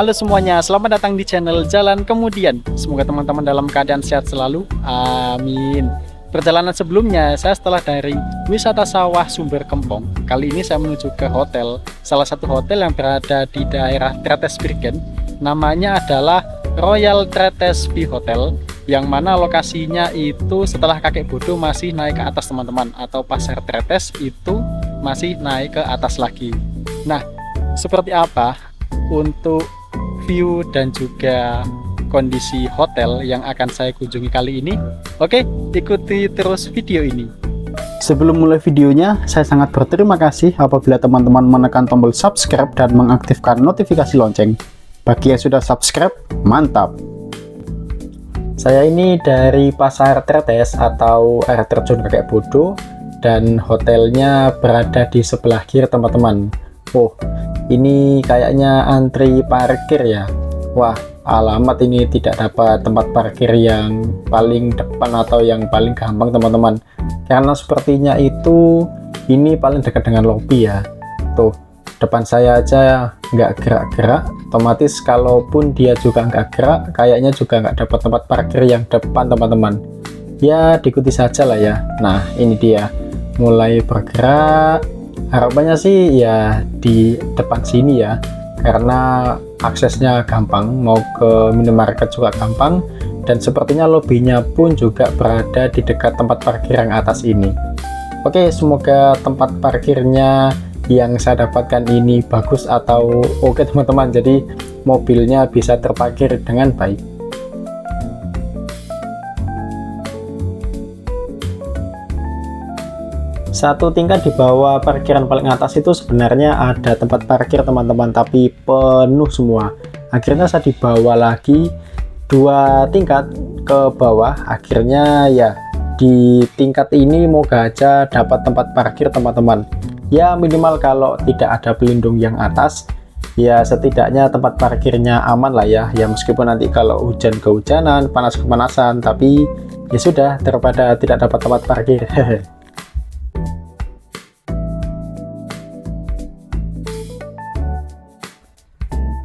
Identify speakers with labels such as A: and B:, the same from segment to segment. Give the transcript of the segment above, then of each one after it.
A: Halo semuanya, selamat datang di channel Jalan Kemudian. Semoga teman-teman dalam keadaan sehat selalu. Amin. Perjalanan sebelumnya, saya setelah dari wisata sawah Sumber Kempong. Kali ini saya menuju ke hotel, salah satu hotel yang berada di daerah Tretesbirgen. Namanya adalah Royal Tretesby Hotel, yang mana lokasinya itu setelah Kakek Bodo masih naik ke atas teman-teman, atau Pasar Tretes itu masih naik ke atas lagi. Nah, seperti apa untuk view dan juga kondisi hotel yang akan saya kunjungi kali ini? Oke, ikuti terus video ini. Sebelum mulai videonya, saya sangat berterima kasih apabila teman-teman menekan tombol subscribe dan mengaktifkan notifikasi lonceng. Bagi yang sudah subscribe, mantap! Saya ini dari Pasar Tretes atau air terjun Kakek Bodo, dan hotelnya berada di sebelah kiri teman-teman. Oh, ini kayaknya antri parkir ya. Wah, alamat ini tidak dapat tempat parkir yang paling depan atau yang paling gampang teman-teman, karena sepertinya itu ini paling dekat dengan lobby ya. Tuh, depan saya aja nggak gerak-gerak, otomatis kalaupun dia juga nggak gerak, kayaknya juga nggak dapat tempat parkir yang depan teman-teman. Ya, diikuti saja lah ya. Nah, ini dia mulai bergerak. Harapannya sih ya di depan sini ya, karena aksesnya gampang, mau ke minimarket juga gampang, dan sepertinya lobbynya pun juga berada di dekat tempat parkir yang atas ini. Oke, semoga tempat parkirnya yang saya dapatkan ini bagus atau oke teman-teman, jadi mobilnya bisa terparkir dengan baik. Satu tingkat di bawah parkiran paling atas itu sebenarnya ada tempat parkir teman-teman, tapi penuh semua. Akhirnya saya dibawa lagi 2 tingkat ke bawah. Akhirnya ya di tingkat ini moga aja dapat tempat parkir teman-teman. Ya minimal kalau tidak ada pelindung yang atas, ya setidaknya tempat parkirnya aman lah ya. Ya meskipun nanti kalau hujan kehujanan, panas kepanasan, tapi ya sudah daripada tidak dapat tempat parkir.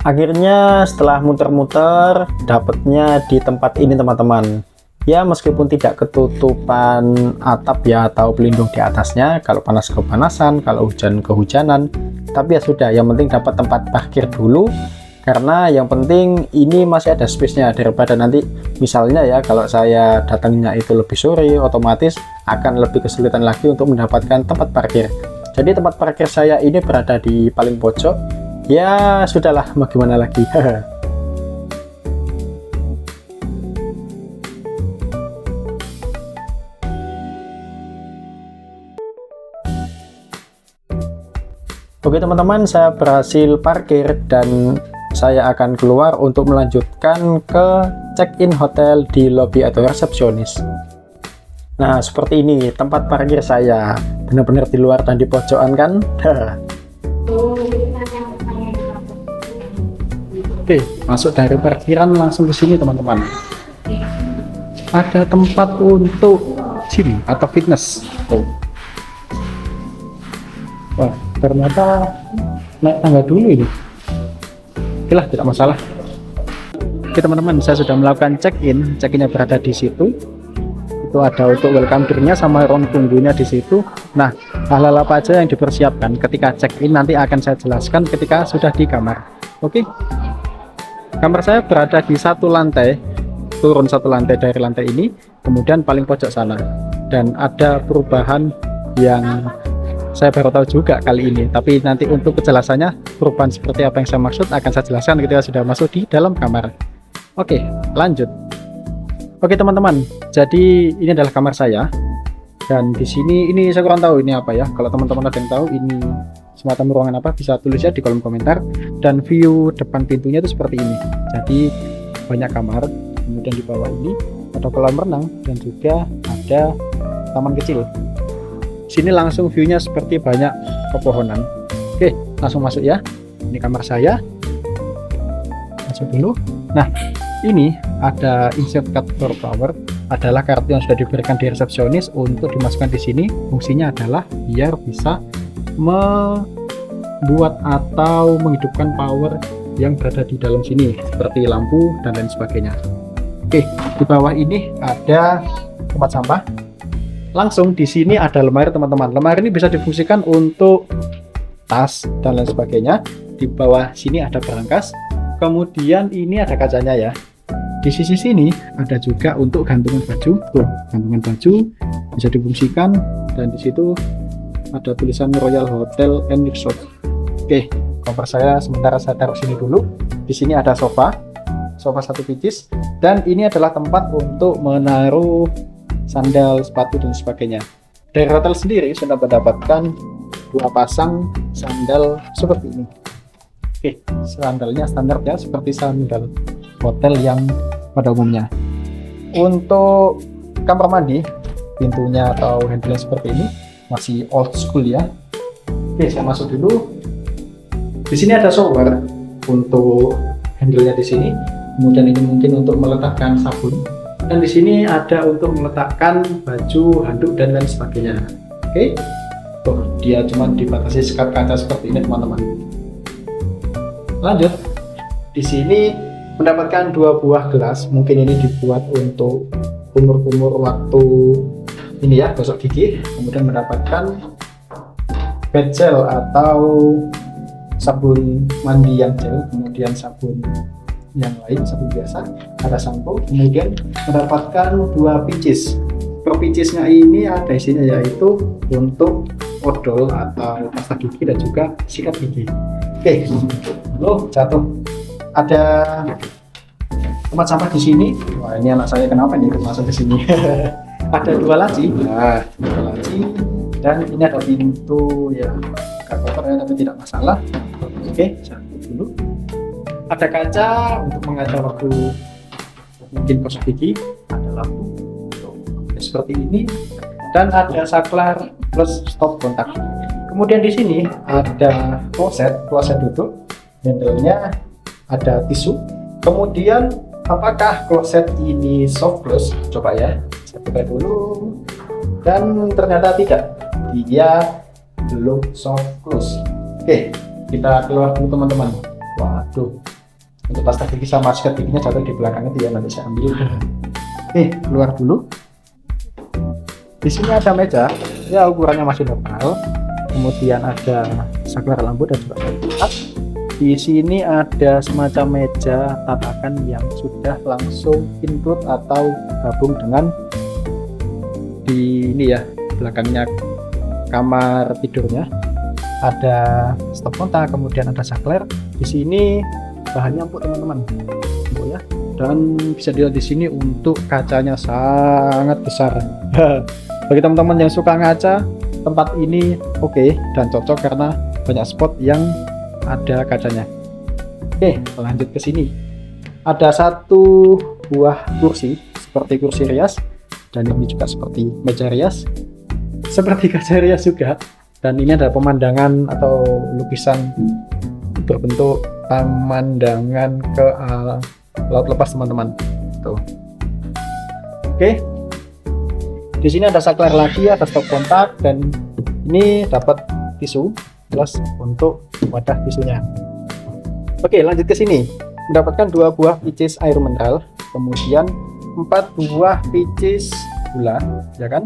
A: Akhirnya setelah muter-muter dapatnya di tempat ini teman-teman. Ya meskipun tidak ketutupan atap ya atau pelindung di atasnya kalau panas kepanasan, kalau hujan kehujanan, tapi ya sudah, yang penting dapat tempat parkir dulu, karena yang penting ini masih ada space-nya, daripada nanti misalnya ya kalau saya datangnya itu lebih sore, otomatis akan lebih kesulitan lagi untuk mendapatkan tempat parkir. Jadi tempat parkir saya ini berada di paling pojok. Ya sudahlah, mau gimana lagi. Oke teman-teman, saya berhasil parkir dan saya akan keluar untuk melanjutkan ke check-in hotel di lobby atau resepsionis. Nah seperti ini tempat parkir saya, benar-benar di luar dan di pojokan kan. Oke, masuk dari parkiran langsung ke sini teman-teman. Ada tempat untuk gym atau fitness. Oh. Wah, ternyata naik tangga dulu ini. Oke lah, tidak masalah. Oke teman-teman, saya sudah melakukan check-in. Check-innya berada di situ. Itu ada untuk welcome door-nya sama ruang tunggunya di situ. Nah, hal-hal apa aja yang dipersiapkan ketika check-in nanti akan saya jelaskan ketika sudah di kamar. Oke. Kamar saya berada di 1 lantai, turun 1 lantai dari lantai ini, kemudian paling pojok sana. Dan ada perubahan yang saya baru tahu juga kali ini, tapi nanti untuk kejelasannya perubahan seperti apa yang saya maksud akan saya jelaskan ketika sudah masuk di dalam kamar. Oke, lanjut. Oke teman-teman, jadi ini adalah kamar saya, dan di sini ini saya kurang tahu ini apa ya. Kalau teman-teman ada yang tahu ini semacam ruangan apa, bisa tulis ya di kolom komentar. Dan view depan pintunya itu seperti ini, jadi banyak kamar. Kemudian di bawah ini ada kolam renang dan juga ada taman kecil. Sini langsung viewnya seperti banyak pepohonan. Oke, langsung masuk ya. Ini kamar saya, masuk dulu. Nah ini ada insert card for power, adalah kartu yang sudah diberikan di resepsionis untuk dimasukkan di sini. Fungsinya adalah biar bisa membuat atau menghidupkan power yang berada di dalam sini seperti lampu dan lain sebagainya. Oke, di bawah ini ada tempat sampah. Langsung di sini ada lemari teman-teman. Lemari ini bisa difungsikan untuk tas dan lain sebagainya. Di bawah sini ada berangkas. Kemudian ini ada kacanya ya. Di sisi sini ada juga untuk gantungan baju. Tuh, gantungan baju bisa difungsikan, dan di situ ada tulisan Royal Hotel and Resort. Oke, koper saya sementara saya taruh sini dulu. Di sini ada sofa 1 pieces, dan ini adalah tempat untuk menaruh sandal, sepatu dan sebagainya. Dari hotel sendiri sudah mendapatkan 2 pasang sandal seperti ini. Oke, sandalnya standar ya, seperti sandal hotel yang pada umumnya. Untuk kamar mandi, pintunya atau handle seperti ini masih old school ya. Oke, saya masuk dulu. Di sini ada shower untuk handle-nya di sini. Kemudian ini mungkin untuk meletakkan sabun. Dan di sini ada untuk meletakkan baju, handuk dan lain sebagainya. Oke. Tuh, dia cuma dibatasi sekat kaca seperti ini teman-teman. Lanjut. Di sini mendapatkan 2 buah gelas. Mungkin ini dibuat untuk kumur-kumur waktu ini ya, gosok gigi. Kemudian mendapatkan bed gel atau sabun mandi yang gel, kemudian sabun yang lain, sabun biasa, ada sampo. Kemudian mendapatkan 2 pieces. Per piecesnya ini ada isinya yaitu untuk odol atau pasta gigi dan juga sikat gigi. Oke, loh jatuh. Ada tempat sampah di sini. Wah, ini anak saya kenapa nih ikut masuk ke sini? Ada 2 laci. Nah, 2 laci, dan ini ada pintu ya, agak kotor ya, tapi tidak masalah. Oke, saya tutup dulu. Ada kaca untuk mengaca waktu mungkin gosok gigi. Ada lampu seperti ini, dan ada saklar plus stop kontak. Kemudian di sini ada kloset duduk, handle-nya ada tisu. Kemudian apakah kloset ini soft close? Coba ya, saya buka dulu, dan ternyata tidak, dia belum soft close. Oke, kita keluar dulu teman-teman. Waduh, untuk pasta gigi sama sikat giginya jatuh di belakang itu ya, nanti saya ambil. Oke, keluar dulu. Di sini ada meja, ya ukurannya masih normal. Kemudian ada saklar lampu dan juga tempat. Di sini ada semacam meja tatakan yang sudah langsung include atau gabung dengan di ini ya, belakangnya kamar tidurnya. Ada stop kontak, kemudian ada saklar. Di sini bahannya empuk teman-teman, empuk ya. Dan bisa dilihat di sini untuk kacanya sangat besar. Bagi teman-teman yang suka ngaca, tempat ini oke dan cocok karena banyak spot yang ada kacanya. Oke, lanjut ke sini. Ada 1 buah kursi seperti kursi rias, dan ini juga seperti meja rias, seperti kaca rias juga. Dan ini ada pemandangan atau lukisan berbentuk pemandangan ke laut lepas teman-teman. Tuh. Oke. Di sini ada saklar lagi, ada stop kontak, dan ini dapat tisu plus untuk wadah tisunya. Oke, lanjut ke sini. Mendapatkan 2 buah pieces air mineral, kemudian 4 buah pieces gula, ya kan?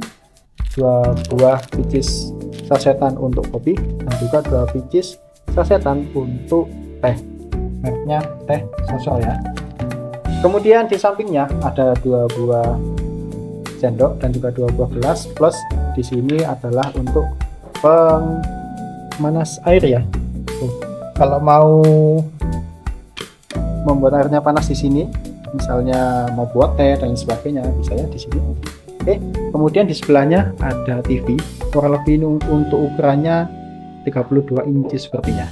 A: 2 buah pieces sasetan untuk kopi, dan juga 2 pieces sasetan untuk teh. Mereknya teh sosok ya. Kemudian di sampingnya ada 2 buah sendok dan juga 2 buah gelas, plus di sini adalah untuk pemanas air ya. Kalau mau membuat airnya panas di sini, misalnya mau buat teh dan sebagainya, bisa ya di sini. Oke, kemudian di sebelahnya ada TV, kurang lebih ini untuk ukurannya 32 inci sepertinya.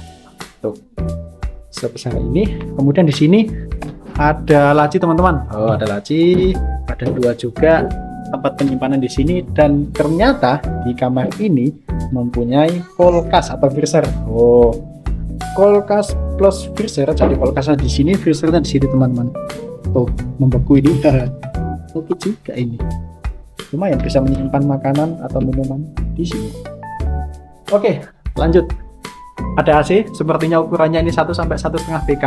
A: Tuh, sebesar ini. Kemudian di sini ada laci teman-teman. Oh, ada laci, ada 2 juga tempat penyimpanan di sini, dan ternyata di kamar ini mempunyai kulkas atau freezer. Oh, kulkas plus freezer, jadi kulkasnya di sini, freezernya di sini teman-teman. Tuh, membeku ini. Oke juga ini. Lumayan bisa menyimpan makanan atau minuman di sini. Oke, lanjut. Ada AC, sepertinya ukurannya ini 1 sampai 1,5 PK.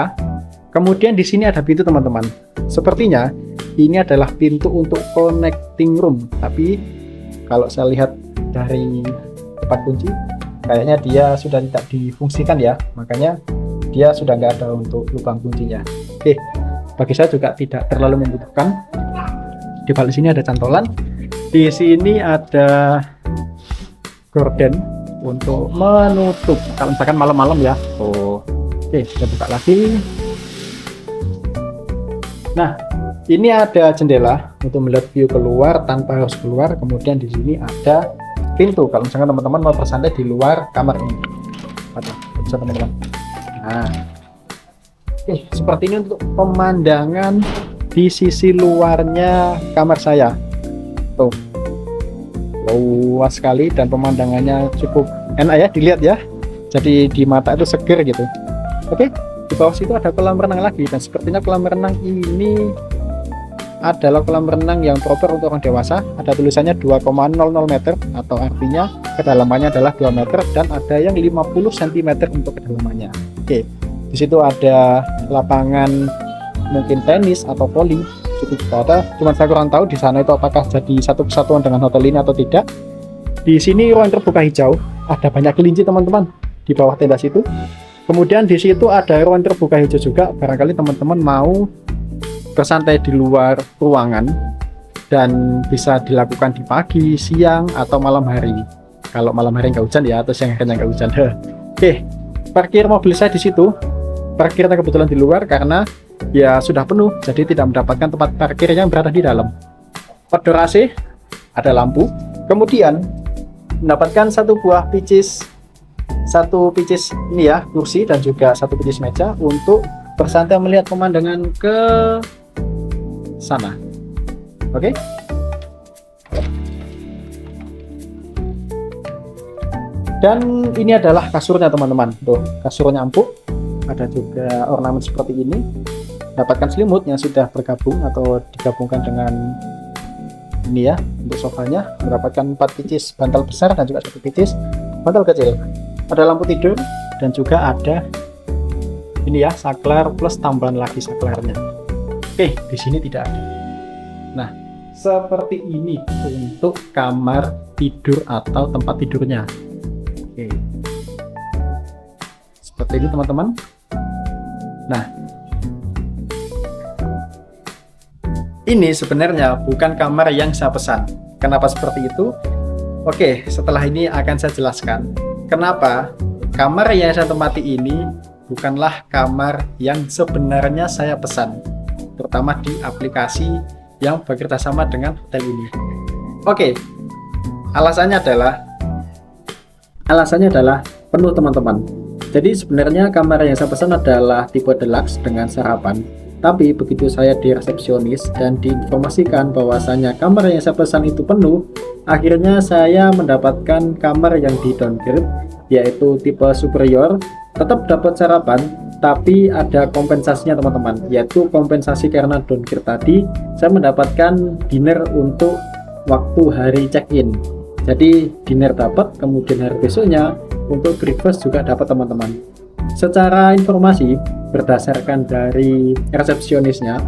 A: Kemudian di sini ada pintu teman-teman. Sepertinya ini adalah pintu untuk connecting room, tapi kalau saya lihat dari tempat kunci, kayaknya dia sudah tidak difungsikan ya, makanya dia sudah nggak ada untuk lubang kuncinya. Oke, bagi saya juga tidak terlalu membutuhkan. Di balik sini ada cantolan, di sini ada gorden untuk menutup kalau misalkan malam-malam ya. Oke, kita buka lagi. Nah, ini ada jendela untuk melihat view keluar tanpa harus keluar. Kemudian di sini ada pintu kalau misalkan teman-teman mau bersantai di luar kamar ini. Bisa teman-teman. Nah, seperti ini untuk pemandangan di sisi luarnya kamar saya. Tuh, luas sekali dan pemandangannya cukup enak ya dilihat ya. Jadi di mata itu seger gitu. Oke. Di bawah situ ada kolam renang lagi, dan sepertinya kolam renang ini adalah kolam renang yang proper untuk orang dewasa. Ada tulisannya 2,00 meter, atau artinya kedalamannya adalah 2 meter, dan ada yang 50 cm untuk kedalamannya. Oke, di situ ada lapangan mungkin tenis atau voli, itu juga ada. Cuman saya kurang tahu di sana itu apakah jadi satu kesatuan dengan hotel ini atau tidak. Di sini ruang terbuka hijau, ada banyak kelinci teman-teman di bawah tenda situ. Kemudian di situ ada ruang terbuka hijau juga, barangkali teman-teman mau bersantai di luar ruangan, dan bisa dilakukan di pagi, siang, atau malam hari. Kalau malam hari nggak hujan ya, atau siang harinya nggak hujan. Oke, parkir mobil saya di situ. Parkirnya kebetulan di luar karena ya sudah penuh, jadi tidak mendapatkan tempat parkir yang berada di dalam. Outdoor AC, ada lampu. Kemudian mendapatkan satu picis ini ya, kursi, dan juga satu picis meja untuk bersantai melihat pemandangan ke sana. Oke. Dan ini adalah kasurnya teman-teman. Tuh, kasurnya empuk. Ada juga ornamen seperti ini. Dapatkan selimut yang sudah bergabung atau digabungkan dengan ini ya, untuk sofanya. Mendapatkan 4 picis bantal besar dan juga 1 picis bantal kecil. Ada lampu tidur dan juga ada ini ya, saklar plus tambahan lagi saklarnya. Oke, di sini tidak ada. Nah, seperti ini untuk kamar tidur atau tempat tidurnya. Oke, seperti ini teman-teman. Nah, ini sebenarnya bukan kamar yang saya pesan. Kenapa seperti itu? Oke, setelah ini akan saya jelaskan kenapa kamar yang saya tempati ini bukanlah kamar yang sebenarnya saya pesan, terutama di aplikasi yang bekerja sama dengan hotel ini. Oke, alasannya adalah penuh teman-teman. Jadi sebenarnya kamar yang saya pesan adalah tipe deluxe dengan sarapan. Tapi begitu saya di resepsionis dan diinformasikan bahwasanya kamar yang saya pesan itu penuh, akhirnya saya mendapatkan kamar yang di downgrade, yaitu tipe superior. Tetap dapat sarapan, tapi ada kompensasinya teman-teman, yaitu kompensasi karena downgrade tadi. Saya mendapatkan dinner untuk waktu hari check-in. Jadi dinner dapat, kemudian hari besoknya untuk breakfast juga dapat teman-teman. Secara informasi berdasarkan dari resepsionisnya,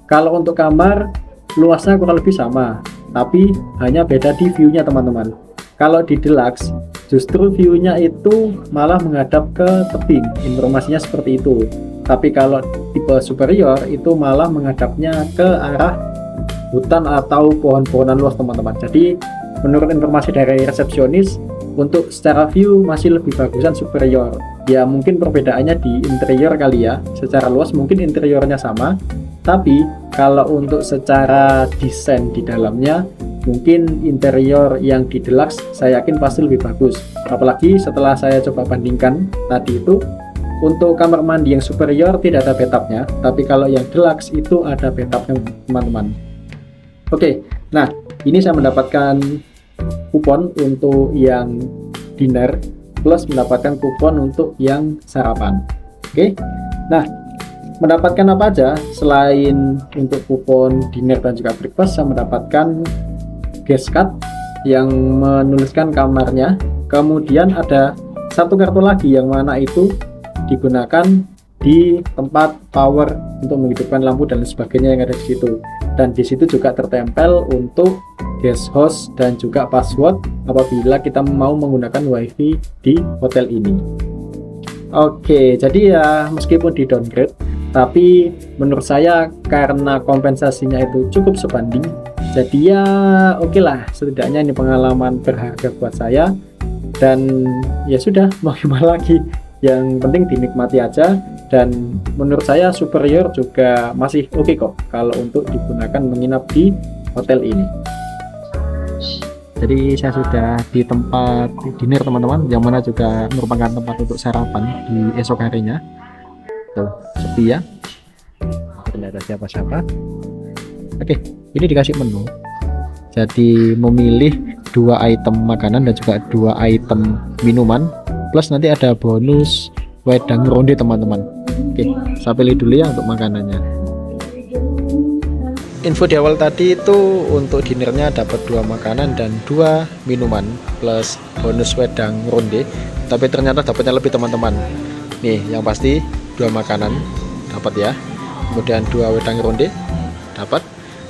A: kalau untuk kamar luasnya kurang lebih sama, tapi hanya beda di view-nya teman-teman. Kalau di deluxe justru view-nya itu malah menghadap ke tebing, informasinya seperti itu. Tapi kalau tipe superior itu malah menghadapnya ke arah hutan atau pohon-pohonan luas teman-teman. Jadi menurut informasi dari resepsionis, untuk secara view masih lebih bagusan superior. Ya mungkin perbedaannya di interior kali ya. Secara luas mungkin interiornya sama, tapi kalau untuk secara desain di dalamnya, mungkin interior yang di deluxe saya yakin pasti lebih bagus. Apalagi setelah saya coba bandingkan tadi itu, untuk kamar mandi yang superior tidak ada bathtubnya, tapi kalau yang deluxe itu ada bathtubnya teman-teman. Oke, nah ini saya mendapatkan kupon untuk yang dinner plus mendapatkan kupon untuk yang sarapan. Oke, nah mendapatkan apa aja selain untuk kupon dinner dan juga breakfast? Saya mendapatkan guest card yang menuliskan kamarnya, kemudian ada satu kartu lagi yang mana itu digunakan di tempat power untuk menghidupkan lampu dan sebagainya yang ada di situ. Dan di situ juga tertempel untuk guest host dan juga password apabila kita mau menggunakan wifi di hotel ini. Oke, jadi ya meskipun di downgrade, tapi menurut saya karena kompensasinya itu cukup sebanding, jadi ya oke lah, setidaknya ini pengalaman berharga buat saya. Dan ya sudah, mau gimana lagi, yang penting dinikmati aja. Dan menurut saya superior juga masih oke kok kalau untuk digunakan menginap di hotel ini. Jadi saya sudah di tempat dinner teman-teman, yang mana juga merupakan tempat untuk sarapan di esok harinya. Tuh, sepi ya, tidak ada siapa-siapa. Oke, ini dikasih menu. Jadi memilih 2 item makanan dan juga 2 item minuman, plus nanti ada bonus wedang ronde teman-teman. Oke, saya pilih dulu ya untuk makanannya. Info di awal tadi itu untuk dinernya dapat 2 makanan dan 2 minuman plus bonus wedang ronde, tapi ternyata dapatnya lebih teman-teman. Nih yang pasti 2 makanan dapat ya, kemudian 2 wedang ronde dapat,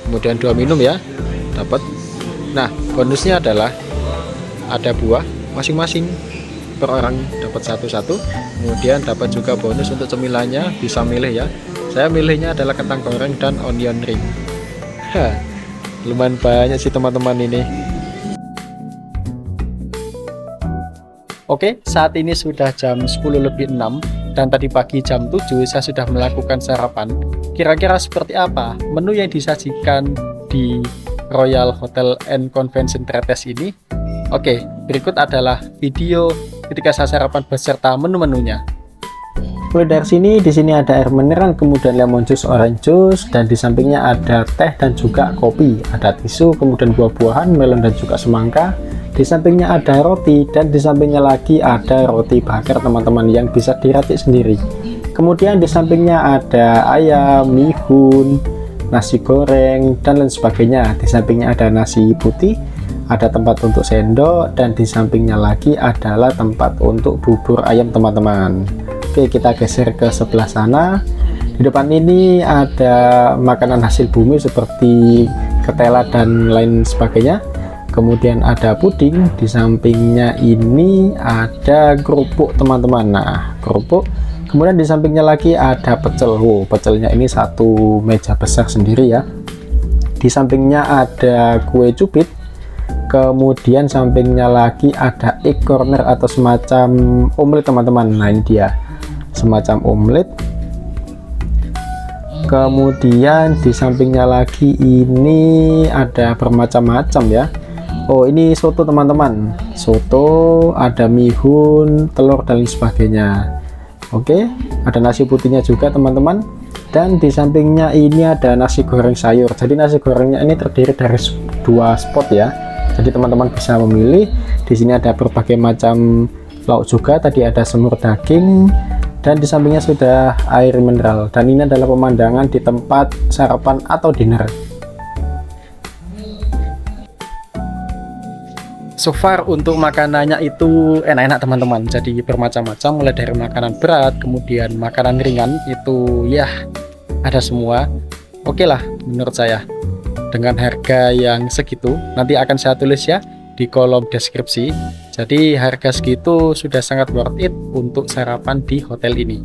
A: kemudian 2 minum ya dapat. Nah bonusnya adalah ada buah masing-masing per orang dapat satu-satu, kemudian dapat juga bonus untuk cemilannya, bisa milih ya. Saya milihnya adalah kentang goreng dan onion ring. Lumayan banyak sih teman-teman ini. Oke, saat ini sudah jam 10:06 dan tadi pagi jam 7 saya sudah melakukan sarapan. Kira-kira seperti apa menu yang disajikan di Royal Hotel and Convention Tretes ini? Oke, berikut adalah video ketika saya sarapan beserta menu-menunya. Mulai dari di sini ada air mineral, kemudian lemon juice, orange juice, dan di sampingnya ada teh dan juga kopi. Ada tisu, kemudian buah-buahan, melon dan juga semangka. Di sampingnya ada roti, dan di sampingnya lagi ada roti bakar teman-teman yang bisa diracik sendiri. Kemudian di sampingnya ada ayam, mihun, nasi goreng, dan lain sebagainya. Di sampingnya ada nasi putih, ada tempat untuk sendok, dan di sampingnya lagi adalah tempat untuk bubur ayam teman-teman. Oke, kita geser ke sebelah sana. Di depan ini ada makanan hasil bumi seperti ketela dan lain sebagainya. Kemudian ada puding. Di sampingnya ini ada kerupuk teman-teman. Nah, kerupuk. Kemudian di sampingnya lagi ada pecel. Pecelnya ini satu meja besar sendiri ya. Di sampingnya ada kue cupit. Kemudian sampingnya lagi ada egg corner atau semacam omelet teman-teman. Nah ini dia, semacam omelet. Kemudian di sampingnya lagi ini ada bermacam-macam ya. Oh ini soto teman-teman, soto, ada mihun, telur dan lain sebagainya. Oke, ada nasi putihnya juga teman-teman. Dan di sampingnya ini ada nasi goreng sayur. Jadi nasi gorengnya ini terdiri dari 2 spot ya. Jadi teman-teman bisa memilih. Di sini ada berbagai macam lauk juga. Tadi ada semur daging, dan di sampingnya sudah air mineral. Dan ini adalah pemandangan di tempat sarapan atau dinner. So far untuk makanannya itu enak-enak teman-teman. Jadi bermacam-macam, mulai dari makanan berat, kemudian makanan ringan, itu ya ada semua. Oke lah menurut saya. Dengan harga yang segitu, nanti akan saya tulis ya di kolom deskripsi. Jadi harga segitu sudah sangat worth it untuk sarapan di hotel ini.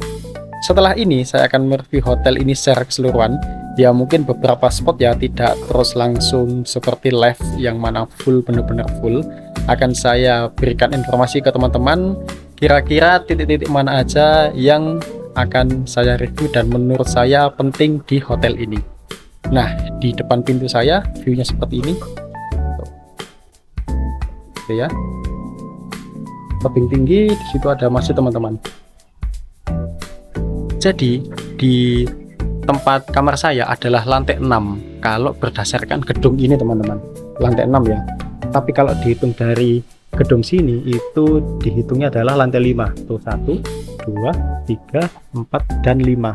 A: Setelah ini saya akan mereview hotel ini secara keseluruhan. Ya mungkin beberapa spot ya tidak terus langsung seperti live yang mana full, benar-benar full. Akan saya berikan informasi ke teman-teman kira-kira titik-titik mana aja yang akan saya review dan menurut saya penting di hotel ini. Nah, di depan pintu saya view-nya seperti ini. Oke ya. Tebing tinggi, di situ ada masjid teman-teman. Jadi di tempat kamar saya adalah lantai 6 kalau berdasarkan gedung ini teman-teman. Lantai 6 ya. Tapi kalau dihitung dari gedung sini itu dihitungnya adalah lantai 5. Tuh 1, 2, 3, 4 dan 5.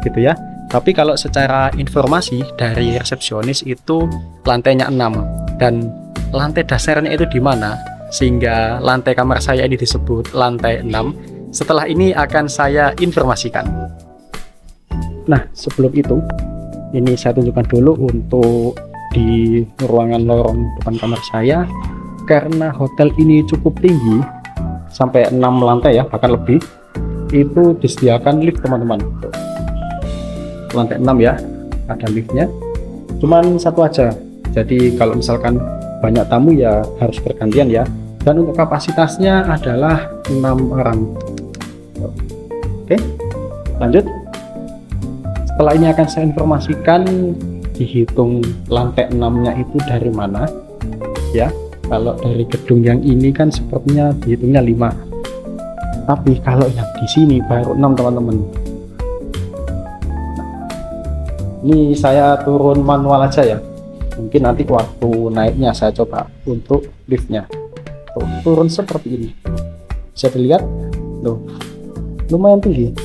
A: Gitu ya. Tapi kalau secara informasi dari resepsionis itu lantainya 6 dan lantai dasarnya itu di mana? sehingga lantai kamar saya ini disebut lantai 6. Setelah ini akan saya informasikan. Nah, sebelum itu, ini saya tunjukkan dulu untuk di ruangan lorong depan kamar saya. Karena hotel ini cukup tinggi, sampai 6 lantai ya, bahkan lebih, itu disediakan lift teman-teman. Lantai 6 ya, ada liftnya, cuman satu aja. Jadi kalau misalkan banyak tamu ya harus bergantian ya. Dan untuk kapasitasnya adalah 6 orang. Oke, lanjut. Setelah ini akan saya informasikan dihitung lantai 6-nya itu dari mana ya. Kalau dari gedung yang ini kan sepertinya dihitungnya 5, tapi kalau yang di sini baru 6 teman-teman. Ini saya turun manual aja ya, mungkin nanti waktu naiknya saya coba untuk liftnya. Tuh, turun seperti ini, bisa dilihat loh, lumayan tinggi.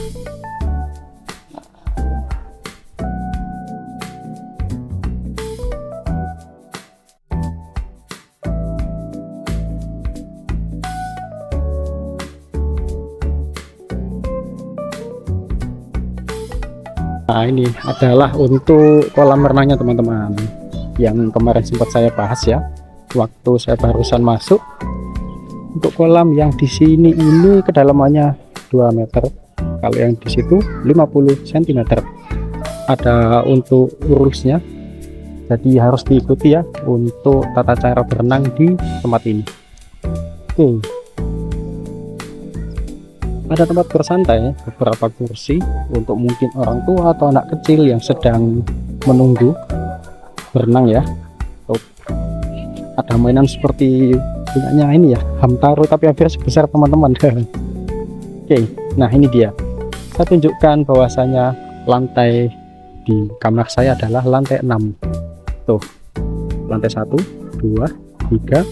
A: Nah, ini adalah untuk kolam renangnya teman-teman, yang kemarin sempat saya bahas ya waktu saya barusan masuk. Untuk kolam yang di sini ini kedalamannya 2 meter, kalau yang di situ 50 cm. Ada untuk rulesnya, jadi harus diikuti ya untuk tata cara berenang di tempat ini. Oke, ada tempat bersantai, beberapa kursi untuk mungkin orang tua atau anak kecil yang sedang menunggu berenang ya. Tuh, ada mainan seperti punyanya ini ya, Hamtaro, tapi hampir sebesar teman-teman. Oke, nah ini dia. Saya tunjukkan bahwasanya lantai di kamar saya adalah lantai 6. Tuh, lantai 1, 2, 3,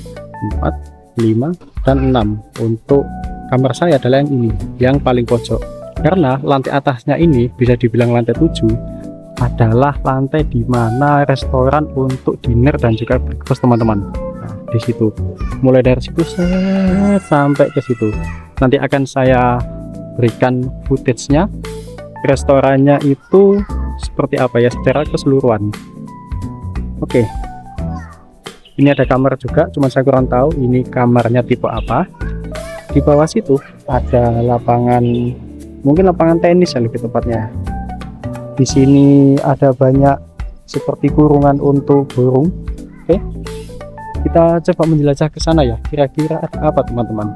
A: 4, 5, dan 6. Untuk kamar saya adalah yang ini, yang paling pojok. Karena lantai atasnya ini bisa dibilang lantai 7 adalah lantai di mana restoran untuk dinner dan juga breakfast teman-teman. Nah, di situ. Mulai dari situ sampai ke situ. Nanti akan saya berikan footage-nya. Restorannya itu seperti apa ya secara keseluruhan. Oke. Ini ada kamar juga, cuman saya kurang tahu ini kamarnya tipe apa. Di bawah situ ada lapangan, mungkin lapangan tenis ya lebih tepatnya. Di sini ada banyak seperti kurungan untuk burung. Oke, kita coba menjelajah ke sana ya. Kira-kira ada apa teman-teman?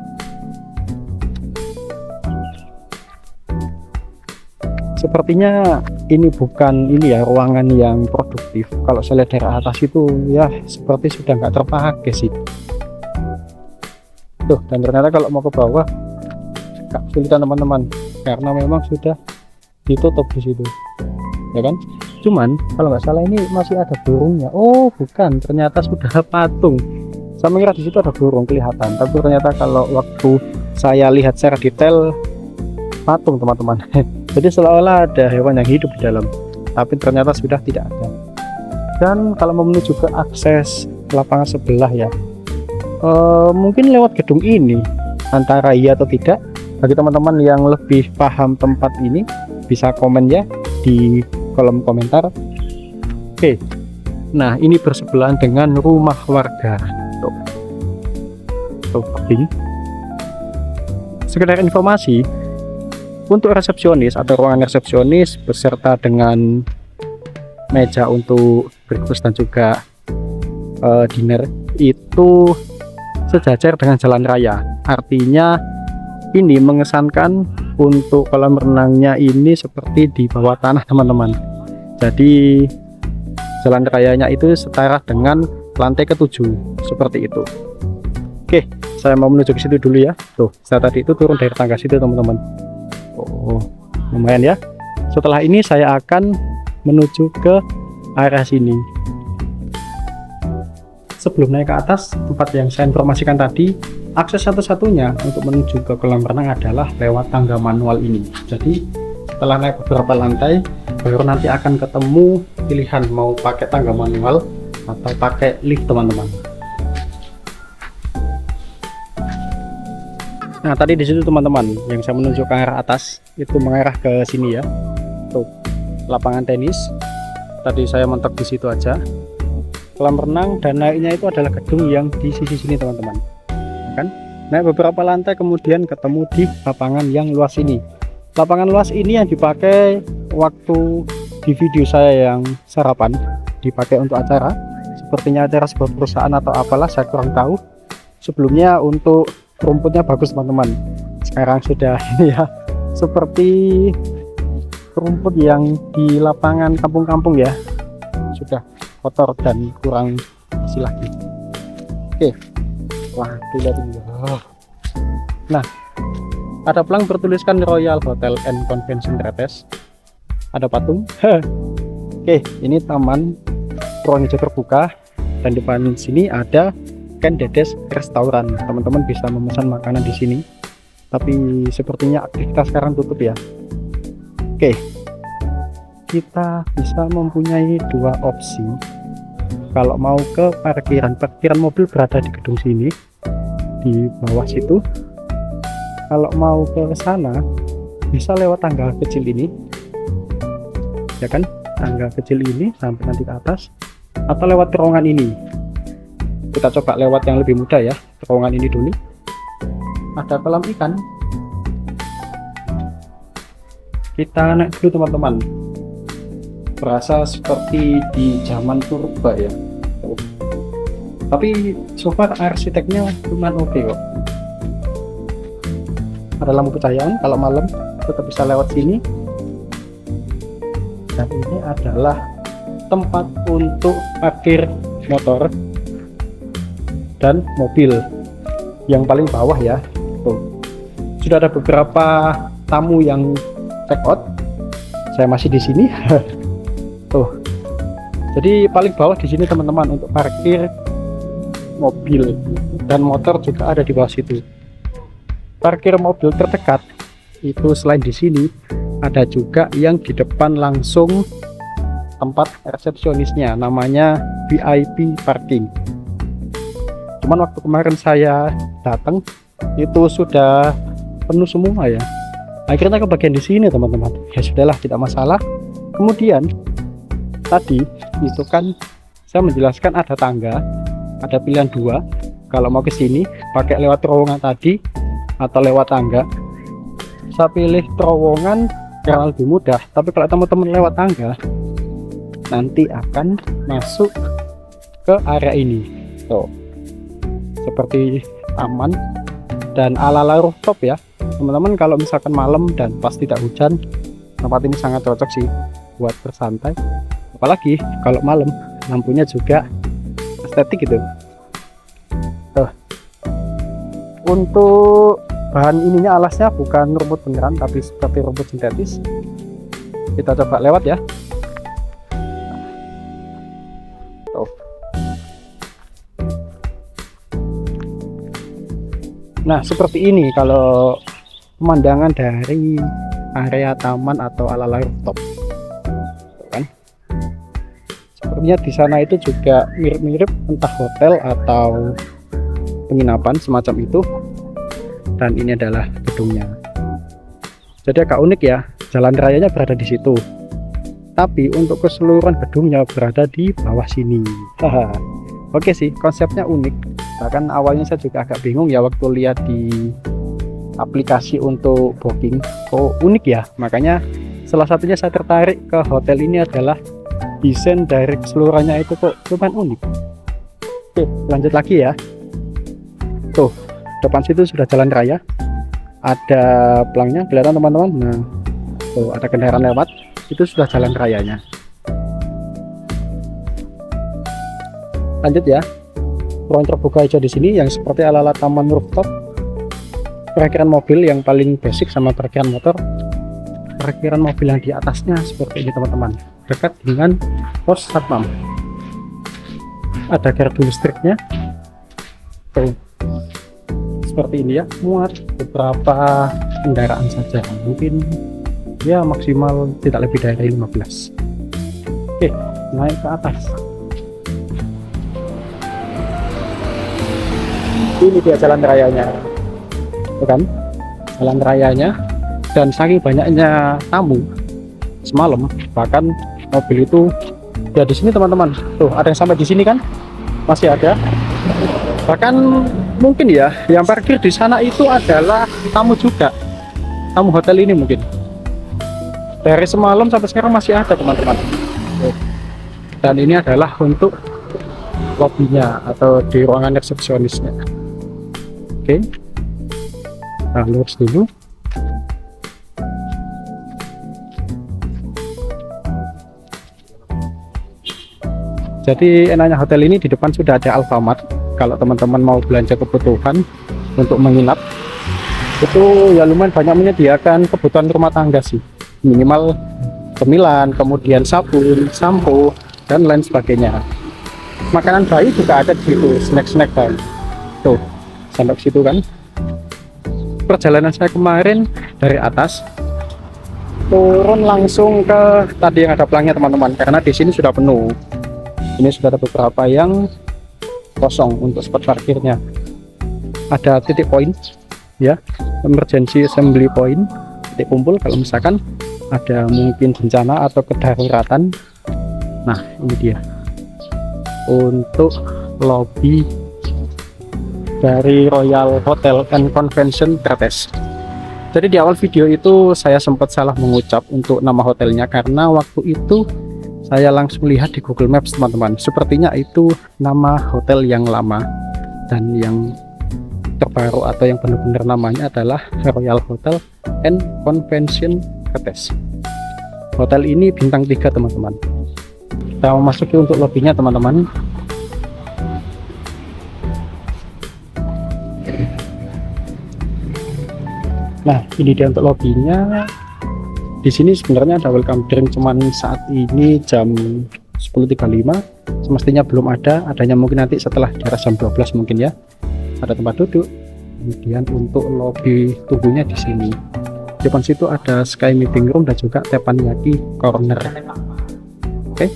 A: Sepertinya ini bukan ini ya ruangan yang produktif. Kalau saya lihat dari atas itu ya seperti sudah nggak terpakai sih. Tuh, dan ternyata kalau mau ke bawah agak kesulitan teman-teman, karena memang sudah ditutup di situ ya kan. Cuman kalau nggak salah ini masih ada burungnya. Oh bukan, ternyata sudah patung. Saya mengira di situ ada burung kelihatan, tapi ternyata kalau waktu saya lihat secara detail patung teman-teman. Jadi seolah-olah ada hewan yang hidup di dalam, tapi ternyata sudah tidak ada. Dan kalau mau menuju ke akses lapangan sebelah ya, mungkin lewat gedung ini, antara iya atau tidak. Bagi teman-teman yang lebih paham tempat ini bisa komen ya di kolom komentar. Oke, nah ini bersebelahan dengan rumah warga. Tuh, sekedar informasi, untuk resepsionis atau ruangan resepsionis beserta dengan meja untuk breakfast dan juga dinner itu sejajar dengan jalan raya. Artinya ini mengesankan untuk kolam renangnya ini seperti di bawah tanah teman-teman. Jadi jalan rayanya itu setara dengan lantai ke-7 seperti itu. Oke, saya mau menuju ke situ dulu ya. Tuh, saya tadi itu turun dari tangga situ teman-teman. Oh, lumayan ya. Setelah ini saya akan menuju ke area sini. Sebelum naik ke atas tempat yang saya informasikan tadi, akses satu-satunya untuk menuju ke kolam renang adalah lewat tangga manual ini. Jadi setelah naik beberapa lantai baru nanti akan ketemu pilihan mau pakai tangga manual atau pakai lift teman-teman. Nah, tadi di situ teman-teman yang saya menunjuk ke arah atas itu mengarah ke sini ya. Tuh, lapangan tenis. Tadi saya mentok di situ aja. Kolam renang dan naiknya itu adalah gedung yang di sisi sini teman-teman. Kan? Naik beberapa lantai kemudian ketemu di lapangan yang luas ini. Lapangan luas ini yang dipakai waktu di video saya yang sarapan, dipakai untuk acara. Sepertinya acara sebuah perusahaan atau apalah, saya kurang tahu. Sebelumnya untuk rumputnya bagus teman-teman. Sekarang sudah ya seperti rumput yang di lapangan kampung-kampung ya, sudah kotor dan kurang bersih lagi. Oke, wah lihat ini. Nah, ada pelang bertuliskan Royal Hotel and Convention Tretes. Ada patung. Oke, ini taman ruang hijau terbuka dan depan sini ada Ken Dedes restoran. Teman-teman bisa memesan makanan di sini. Tapi sepertinya aktivitas sekarang tutup ya. Oke. Kita bisa mempunyai dua opsi. Kalau mau ke parkiran mobil berada di gedung sini, di bawah situ. Kalau mau ke sana bisa lewat tangga kecil ini. Ya kan? Tangga kecil ini sampai nanti ke atas, atau lewat terowongan ini. Kita coba lewat yang lebih mudah ya, terowongan ini dulu. Ada kolam ikan. Kita naik dulu teman-teman. Berasa seperti di zaman purba ya. Tapi so far arsiteknya lumayan oke kok. Ada lampu pencahayaan, kalau malam tetap bisa lewat sini. Dan ini adalah tempat untuk parkir motor dan mobil yang paling bawah ya. Tuh, sudah ada beberapa tamu yang check out. Saya masih di sini. Tuh, jadi paling bawah di sini teman-teman untuk parkir mobil dan motor juga ada di bawah situ. Parkir mobil terdekat itu selain di sini ada juga yang di depan langsung tempat resepsionisnya, namanya VIP parking. Cuman waktu kemarin saya datang itu sudah penuh semua ya. Akhirnya ke bagian di sini teman-teman. Ya sudahlah, tidak masalah. Kemudian tadi itu kan saya menjelaskan ada tangga, ada pilihan dua. Kalau mau ke sini pakai lewat terowongan tadi atau lewat tangga. Saya pilih terowongan karena lebih mudah. Tapi kalau teman-teman lewat tangga nanti akan masuk ke area ini. Tuh, seperti taman dan ala-ala rooftop ya teman-teman. Kalau misalkan malam dan pas tidak hujan, tempat ini sangat cocok sih buat bersantai. Apalagi kalau malam lampunya juga estetik gitu. Tuh, untuk bahan ininya, alasnya bukan rumput beneran tapi seperti rumput sintetis. Kita coba lewat ya. Tuh. Nah, seperti ini kalau pemandangan dari area taman atau ala-ala rooftop. Kan? Sepertinya di sana itu juga mirip-mirip entah hotel atau penginapan semacam itu. Dan ini adalah gedungnya. Jadi agak unik ya, jalan rayanya berada di situ. Tapi untuk keseluruhan gedungnya berada di bawah sini. Oke sih, konsepnya unik. Bahkan awalnya saya juga agak bingung ya waktu lihat di aplikasi untuk booking. Oh unik ya, makanya salah satunya saya tertarik ke hotel ini adalah desain dari keseluruhannya itu kok lumayan unik. Oke, lanjut lagi ya. Tuh, depan situ sudah jalan raya, ada pelangnya kelihatan teman-teman. Nah, tuh ada kendaraan lewat, itu sudah jalan rayanya. Lanjut ya, ruang terbuka hijau di sini yang seperti ala-ala taman rooftop. Parkiran mobil yang paling basic sama parkiran motor. Parkiran mobil yang di atasnya seperti ini teman-teman, dekat dengan pos satpam. Ada gardu listriknya. Tuh, seperti ini ya, muat beberapa kendaraan saja, mungkin ya maksimal tidak lebih dari 15. Oke, naik ke atas. Ini dia jalan rayanya. tuh kan jalan rayanya. Dan saking banyaknya tamu semalam, bahkan mobil itu ya di sini teman-teman, tuh ada yang sampai di sini kan, masih ada. Bahkan mungkin ya yang parkir di sana itu adalah tamu juga, tamu hotel ini mungkin. Dari semalam sampai sekarang masih ada teman-teman. Dan ini adalah untuk lobbynya atau di ruangan resepsionisnya. Oke, nah lurus dulu. Jadi enaknya hotel ini di depan sudah ada Alfamart. Kalau teman-teman mau belanja kebutuhan untuk menginap, itu ya lumayan banyak menyediakan kebutuhan rumah tangga sih. Minimal cemilan, kemudian sabun, sampo, dan lain sebagainya. Makanan bayi juga ada di situ, snack-snack bayi. Tuh, sampai ke situ kan. Perjalanan saya kemarin dari atas turun langsung ke tadi yang ada pelangnya teman-teman, karena di sini sudah penuh. Ini sudah ada beberapa yang kosong untuk spot parkirnya. Ada titik poin ya, emergency assembly point, titik kumpul kalau misalkan ada mungkin bencana atau kedaruratan. Nah ini dia untuk lobby dari Royal Hotel and Convention Tretes. Jadi di awal video itu saya sempat salah mengucap untuk nama hotelnya, karena waktu itu saya langsung lihat di Google Maps teman-teman, sepertinya itu nama hotel yang lama, dan yang terbaru atau yang benar-benar namanya adalah Royal Hotel and Convention Tretes. Hotel ini bintang 3 teman-teman. Kita memasuki untuk lobbynya teman-teman. Nah ini dia untuk lobbynya. Di sini sebenarnya ada welcome drink, cuman saat ini jam 10.35, semestinya belum ada. Adanya mungkin nanti setelah di atas jam 12 mungkin ya. Ada tempat duduk. Kemudian untuk lobby tunggunya di sini. Di depan situ ada Sky Meeting Room dan juga Teppanyaki Corner. Oke,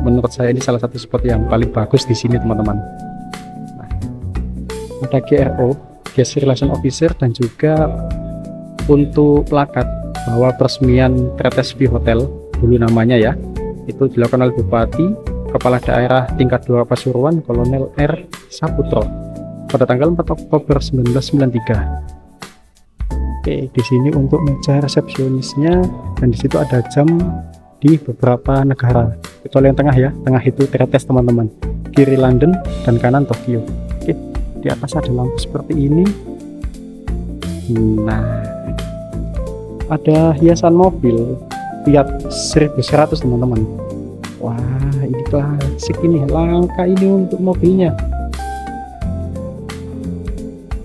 A: menurut saya ini salah satu spot yang paling bagus di sini teman-teman. Nah, ada GRO, Guest Relation Officer, dan juga untuk plakat bahwa peresmian Tretes View Hotel dulu namanya ya, itu dilakukan oleh Bupati Kepala Daerah tingkat 2 Pasuruan Kolonel R. Saputro pada tanggal 4 Oktober 1993. Oke, di sini untuk meja resepsionisnya, dan di situ ada jam di beberapa negara, kecuali yang tengah ya, tengah itu Tretes teman-teman, kiri London dan kanan Tokyo. Oke, di atas ada lampu seperti ini. Nah ada hiasan mobil Fiat 1100 teman-teman. Wah ini klasik, ini langka ini untuk mobilnya.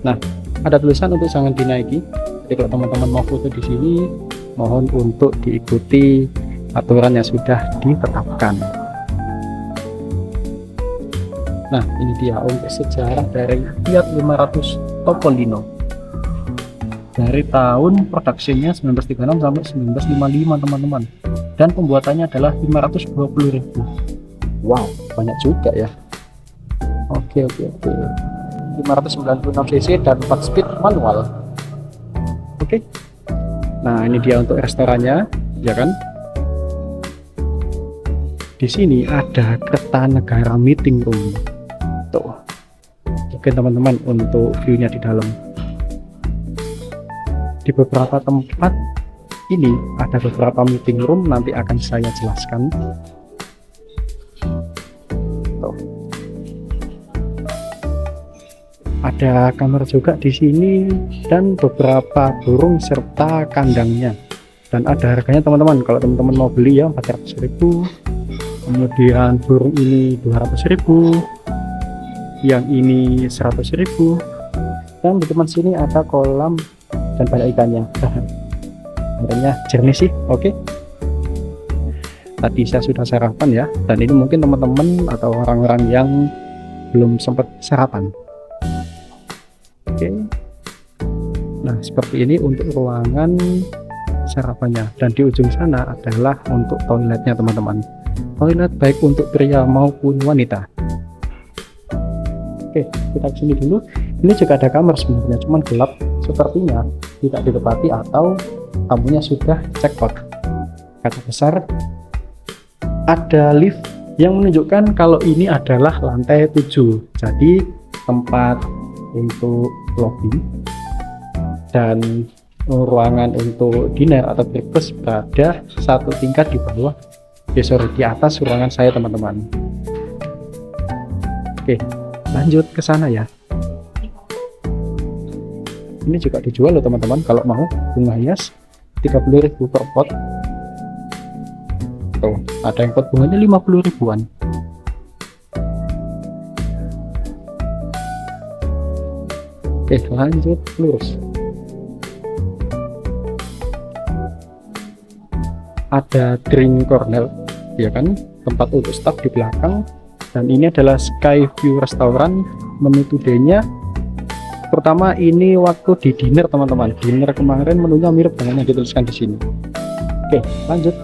A: Nah ada tulisan untuk jangan dinaiki. Jadi kalau teman-teman mau foto di sini, mohon untuk diikuti aturan yang sudah ditetapkan. Nah ini dia untuk sejarah dari Fiat 500 Topolino. Dari tahun produksinya 1936 sampai 1955 teman-teman, dan pembuatannya adalah 520.000. Wow banyak juga ya. Oke 596 cc dan 4 speed manual. Oke, nah ini dia untuk restorannya ya kan. Di sini ada Kertanegara Meeting Room tuh. Oke teman-teman, untuk view-nya di dalam. Di beberapa tempat ini ada beberapa meeting room, nanti akan saya jelaskan. Tuh. Ada kamar juga di sini dan beberapa burung serta kandangnya. Dan ada harganya teman-teman, kalau teman-teman mau beli ya 400.000. Kemudian burung ini 200.000, yang ini 100.000. Dan di depan sini ada kolam dan banyak ikannya. Airnya jernih sih. Oke, tadi saya sudah sarapan ya, dan ini mungkin teman-teman atau orang-orang yang belum sempat sarapan. Oke, nah seperti ini untuk ruangan sarapannya, dan di ujung sana adalah untuk toiletnya teman-teman. Toilet baik untuk pria maupun wanita. Oke, kita kesini dulu. Ini juga ada kamar sebenarnya, cuman gelap sepertinya tidak ditepati atau tamunya sudah check out. Kata besar, ada lift yang menunjukkan kalau ini adalah lantai 7. Jadi tempat untuk lobby dan ruangan untuk dinner atau breakfast berada satu tingkat di bawah, di atas ruangan saya teman-teman. Oke, lanjut ke sana ya. Ini juga dijual loh teman-teman, kalau mau bunga hias 30.000 per pot. Tuh, ada yang pot bunganya 50 ribuan. Oke, lanjut lurus. Ada drink corner, ya kan, tempat untuk staff di belakang. Dan ini adalah Sky View Restaurant. Menu today-nya pertama ini waktu di dinner teman-teman. Dinner kemarin menunya mirip dengan yang dituliskan di sini. Oke, lanjut.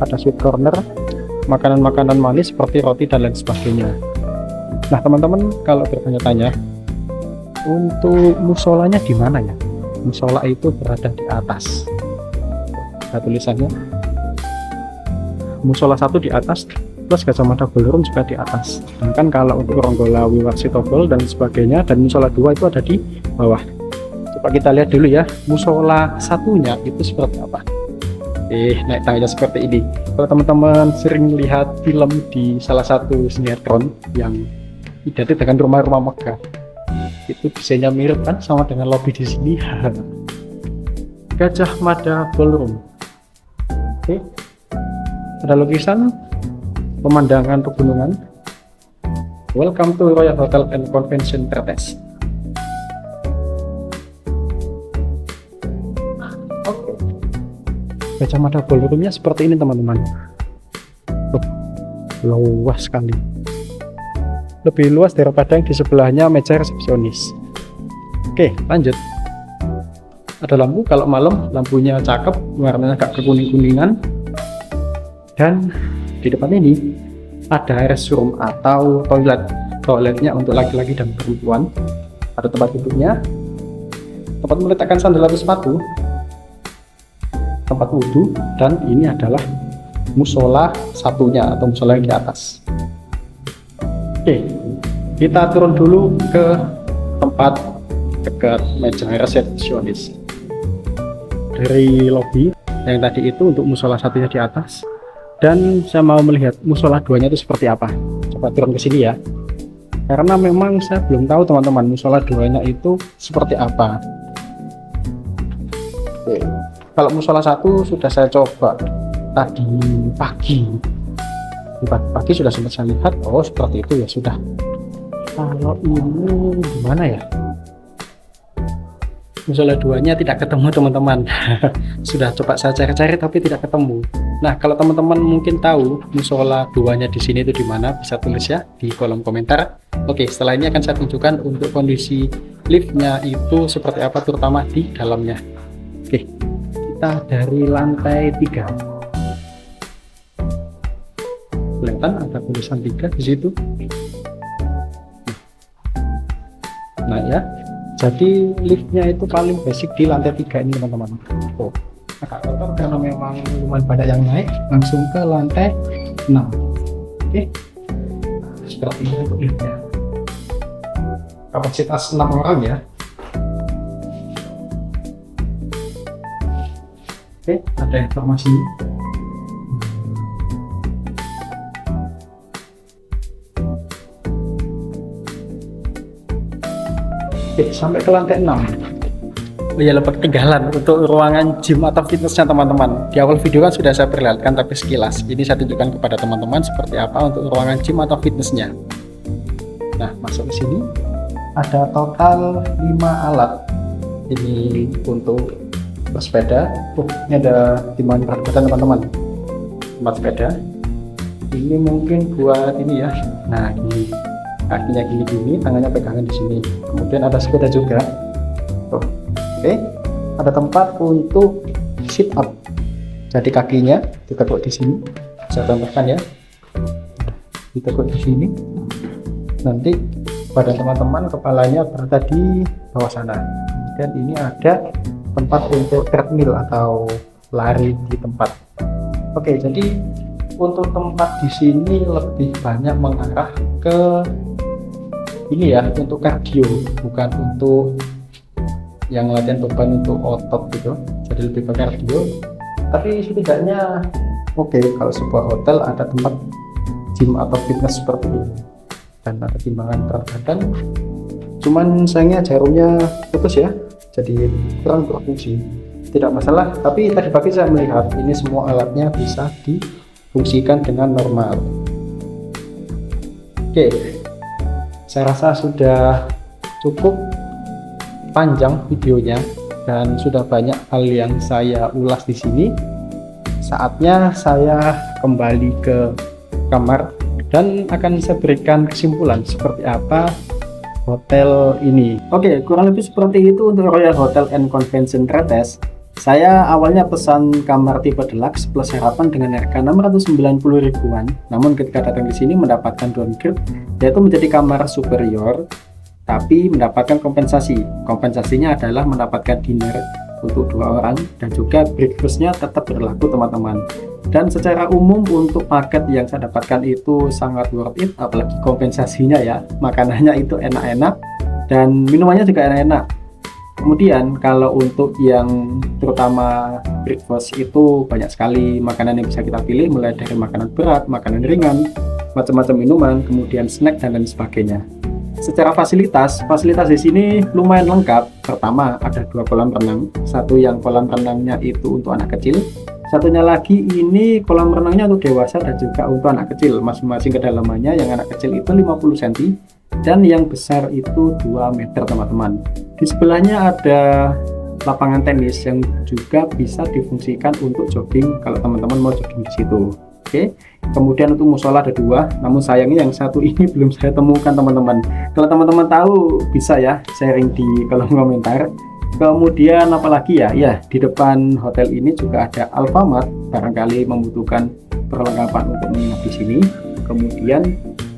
A: Ada sweet corner, makanan-makanan manis seperti roti dan lain sebagainya. Nah teman-teman, kalau bertanya-tanya untuk musolanya di mana ya? Musola itu berada di atas. Ada tulisannya. Musola 1 di atas, plus Gajah Mada Ballroom juga di atas. Sedangkan kalau untuk Ronggola Wiwarsitobel dan sebagainya dan musola 2 itu ada di bawah. Coba kita lihat dulu ya, musola satunya itu seperti apa. Naik tangganya seperti ini. Kalau teman-teman sering lihat film di salah satu sinetron yang identik dengan rumah-rumah megah, itu desainnya mirip kan sama dengan lobby di sini. Gajah Mada Ballroom. Oke, ada lukisan pemandangan pegunungan. Welcome to Royal Hotel and Convention Tretes. Oke, Gajah Mada Ballroomnya seperti ini teman-teman. Luas sekali, lebih luas daripada yang di sebelahnya meja resepsionis. Oke, lanjut. Ada lampu, kalau malam lampunya cakep, warnanya agak kekuning-kuningan. Dan di depan ini ada restroom atau toiletnya untuk laki-laki dan perempuan. Ada tempat duduknya, tempat meletakkan sandal atau sepatu, tempat wudhu, dan ini adalah musola satunya atau musola yang di atas. Oke, kita turun dulu ke tempat dekat meja resepsionis. Dari lobby yang tadi itu untuk musola satunya di atas, dan saya mau melihat musola 2-nya itu seperti apa. Coba turun ke sini ya, karena memang saya belum tahu teman-teman musola 2-nya itu seperti apa. Oke, kalau musola 1 sudah saya coba tadi pagi. Pagi sudah sempat saya lihat, oh seperti itu ya sudah. Kalau ini gimana ya? Musola 2-nya tidak ketemu teman-teman. Sudah coba saya cari-cari tapi tidak ketemu. Nah, kalau teman-teman mungkin tahu musola 2-nya di sini itu di mana, bisa tulis ya di kolom komentar. Oke, setelah ini akan saya tunjukkan untuk kondisi liftnya itu seperti apa, terutama di dalamnya. Oke, kita dari lantai 3. Kelihatan ada tulisan 3 di situ. Nah ya, jadi liftnya itu paling basic di lantai 3 ini teman-teman. Oh, agak kotor karena memang lumayan banyak yang naik. Langsung ke lantai 6. Oke, seperti ini untuk liftnya. Kapasitas 6 orang ya. Oke, ada informasi. Oke, sampai ke lantai 6. Oh ya, lupa ketinggalan untuk ruangan gym atau fitnessnya teman-teman. Di awal video kan sudah saya perlihatkan, tapi sekilas ini saya tunjukkan kepada teman-teman seperti apa untuk ruangan gym atau fitnessnya. Nah, masuk ke sini ada total 5 alat. Ini untuk bersepeda. Ini ada timbangan berat badan teman-teman. Tempat sepeda. Ini mungkin buat ini ya. Nah, ini kakinya gini-gini, tangannya pegangan di sini. Kemudian ada sepeda juga. Oke, ada tempat untuk sit up. Jadi kakinya ditekuk di sini. Saya tambahkan ya. Ditekuk di sini. Nanti badan teman-teman kepalanya berada di bawah sana. kemudian ini ada tempat untuk treadmill atau lari di tempat. Oke, jadi untuk tempat di sini lebih banyak mengarah ke ini ya, untuk kardio, bukan untuk yang latihan beban untuk otot gitu. Jadi lebih ke kardio. Tapi setidaknya oke, kalau sebuah hotel ada tempat gym atau fitness seperti ini dan ada timbangan berat badan. Cuman sayangnya jarumnya putus ya, jadi kurang berfungsi. Tidak masalah, tapi tadi pagi saya melihat ini semua alatnya bisa difungsikan dengan normal. Oke, saya rasa sudah cukup panjang videonya dan sudah banyak hal yang saya ulas di sini. Saatnya saya kembali ke kamar dan akan saya berikan kesimpulan seperti apa hotel ini. Oke, kurang lebih seperti itu untuk Royal Hotel and Convention Tretes. Saya awalnya pesan kamar tipe deluxe plus harapan dengan harga 690 ribuan. Namun ketika datang di sini mendapatkan downgrade, yaitu menjadi kamar superior, tapi mendapatkan kompensasi. Kompensasinya adalah mendapatkan dinner untuk 2 orang dan juga breakfastnya tetap berlaku teman-teman. Dan secara umum untuk paket yang saya dapatkan itu sangat worth it, apalagi kompensasinya ya, makanannya itu enak-enak dan minumannya juga enak-enak. Kemudian kalau untuk yang terutama breakfast itu banyak sekali makanan yang bisa kita pilih, mulai dari makanan berat, makanan ringan, macam-macam minuman, kemudian snack dan lain sebagainya. Secara fasilitas di sini lumayan lengkap. Pertama ada 2 kolam renang, satu yang kolam renangnya itu untuk anak kecil, satunya lagi ini kolam renangnya untuk dewasa dan juga untuk anak kecil. Masing-masing kedalamannya, yang anak kecil itu 50 cm dan yang besar itu 2 meter teman-teman. Di sebelahnya ada lapangan tenis yang juga bisa difungsikan untuk jogging kalau teman-teman mau jogging di situ. Oke, kemudian untuk musola ada 2, namun sayangnya yang satu ini belum saya temukan teman-teman. Kalau teman-teman tahu bisa ya sharing di kolom komentar. Kemudian apalagi ya, di depan hotel ini juga ada Alfamart, barangkali membutuhkan perlengkapan untuk menginap di sini. Kemudian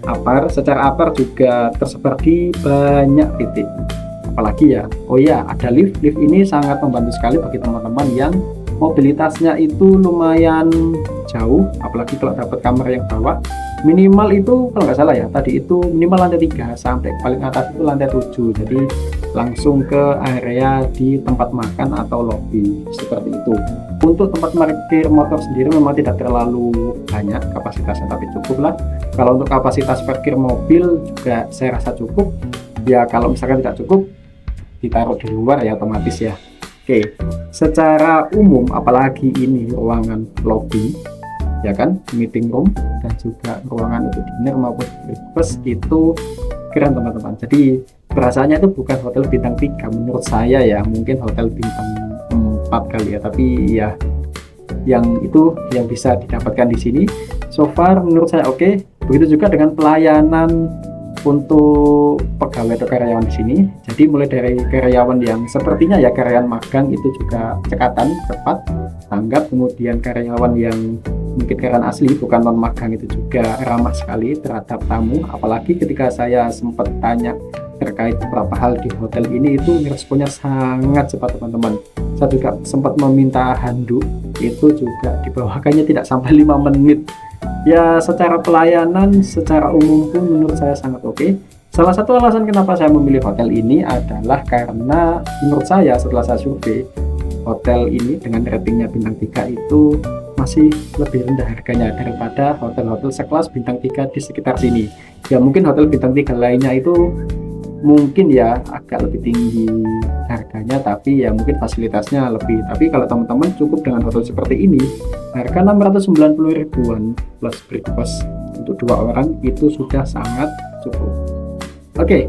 A: apar, secara apar juga tersebar di banyak titik. Apalagi ya, oh ya, ada lift. Lift ini sangat membantu sekali bagi teman-teman yang mobilitasnya itu lumayan jauh, apalagi kalau dapat kamar yang bawah. Minimal itu kalau nggak salah ya, tadi itu minimal lantai 3 sampai paling atas itu lantai 7, jadi langsung ke area di tempat makan atau lobby seperti itu. Untuk tempat parkir motor sendiri memang tidak terlalu banyak kapasitasnya, tapi cukup lah. Kalau untuk kapasitas parkir mobil juga saya rasa cukup ya. Kalau misalkan tidak cukup, ditaruh di luar ya otomatis ya. Oke, secara umum apalagi ini ruangan lobby ya kan, meeting room dan juga ruangan untuk dinner maupun breakfast itu keren teman-teman. Jadi rasanya itu bukan hotel bintang 3 menurut saya ya, mungkin hotel bintang 4 kali ya, tapi ya yang itu yang bisa didapatkan di sini. So far menurut saya oke. Begitu juga dengan pelayanan untuk pegawai atau karyawan di sini. Jadi mulai dari karyawan yang sepertinya ya karyawan magang itu juga cekatan, cepat, tanggap. Kemudian karyawan yang mungkin karyawan asli bukan non magang itu juga ramah sekali terhadap tamu. Apalagi ketika saya sempat tanya terkait beberapa hal di hotel ini, itu responnya sangat cepat teman-teman. Saya juga sempat meminta handuk, itu juga dibawakannya tidak sampai 5 menit. Ya secara pelayanan secara umum pun menurut saya sangat oke. Salah satu alasan kenapa saya memilih hotel ini adalah karena menurut saya setelah saya survei, hotel ini dengan ratingnya bintang 3 itu masih lebih rendah harganya daripada hotel-hotel sekelas bintang 3 di sekitar sini. Ya mungkin hotel bintang 3 lainnya itu mungkin ya agak lebih tinggi harganya, tapi ya mungkin fasilitasnya lebih. Tapi kalau teman-teman cukup dengan hotel seperti ini, harga 690 ribuan plus breakfast untuk 2 orang itu sudah sangat cukup. Oke,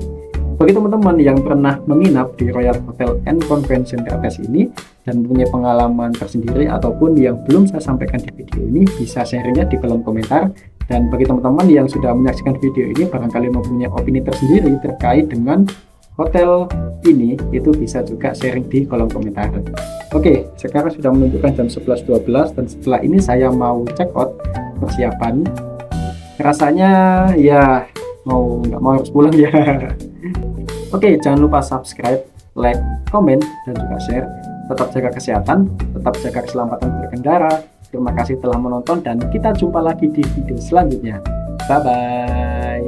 A: bagi teman-teman yang pernah menginap di Royal Hotel and Convention Tretes ini dan punya pengalaman tersendiri ataupun yang belum saya sampaikan di video ini, bisa sharingnya di kolom komentar. Dan bagi teman-teman yang sudah menyaksikan video ini barangkali mempunyai opini tersendiri terkait dengan hotel ini, itu bisa juga sharing di kolom komentar. Oke, sekarang sudah menunjukkan jam 11.12 dan setelah ini saya mau check out persiapan. Rasanya ya mau nggak mau harus pulang ya. Oke, jangan lupa subscribe, like, komen, dan juga share. Tetap jaga kesehatan, tetap jaga keselamatan berkendara. Terima kasih telah menonton dan kita jumpa lagi di video selanjutnya. Bye-bye.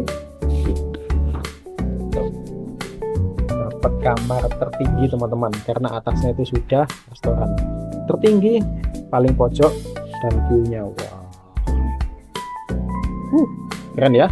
A: Dapat kamar tertinggi teman-teman, karena atasnya itu sudah restoran tertinggi, paling pojok, dan view-nya wow. Keren ya.